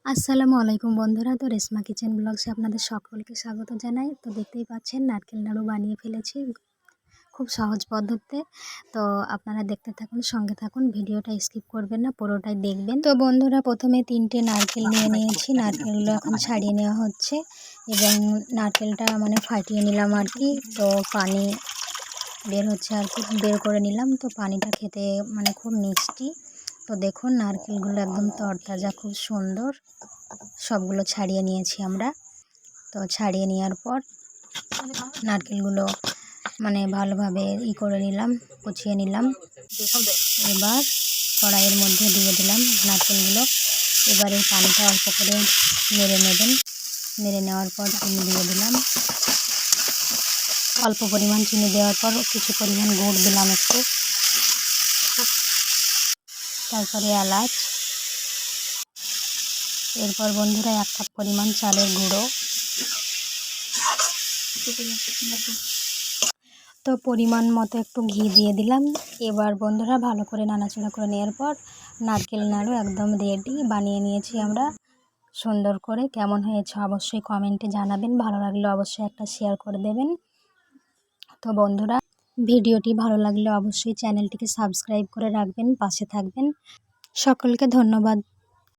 আসসালামু আলাইকুম বন্ধুরা। তো রেশমা কিচেন ব্লগসে আপনাদের সকলকে স্বাগত জানাই। তো দেখতেই পাচ্ছেন নারকেল নাড়ু বানিয়ে ফেলেছি খুব সহজ পদ্ধতিতে। তো আপনারা দেখতে থাকুন, সঙ্গে থাকুন, ভিডিওটা স্কিপ করবেন না, পুরোটাই দেখবেন। তো বন্ধুরা, প্রথমে 3টে নারকেল নিয়ে নিয়েছি। নারকেলগুলো এখন ছাড়িয়ে নেওয়া হচ্ছে এবং নারকেলটা ফাটিয়ে নিলাম আর কি। তো পানি বের হচ্ছে আর কি, বের করে নিলাম। তো পানিটা খেতে খুব মিষ্টি। তো দেখুন নারকেলগুলো একদম তরতাজা, খুব সুন্দর। সবগুলো ছাড়িয়ে নিয়েছি আমরা। তো ছাড়িয়ে নেওয়ার পর নারকেলগুলো ভালোভাবে করে নিলাম, কুচিয়ে নিলাম। এবার কড়াইয়ের মধ্যে দিয়ে দিলাম নারকেলগুলো। এবার এই পানিটা অল্প করে নেড়ে নেবেন। নেড়ে নেওয়ার পর চিনি দিয়ে দিলাম। অল্প পরিমাণ চিনি দেওয়ার পর কিছু পরিমাণ গুড় দিলাম একটু, তারপরে এলাচ। এরপর বন্ধুরা 1 কাপ পরিমাণ চালের গুঁড়ো। তো পরিমাণ মতো একটু ঘি দিয়ে দিলাম। এবার বন্ধুরা ভালো করে নাড়াচাড়া করে নেওয়ার পর নারকেল নাড়ু একদম রেডি, বানিয়ে নিয়েছি আমরা সুন্দর করে। কেমন হয়েছে অবশ্যই কমেন্টে জানাবেন, ভালো লাগলে অবশ্যই একটা শেয়ার করে দেবেন। তো বন্ধুরা, ভিডিওটি ভালো লাগলে অবশ্যই চ্যানেলটিকে সাবস্ক্রাইব করে রাখবেন, পাশে থাকবেন। সকলকে ধন্যবাদ।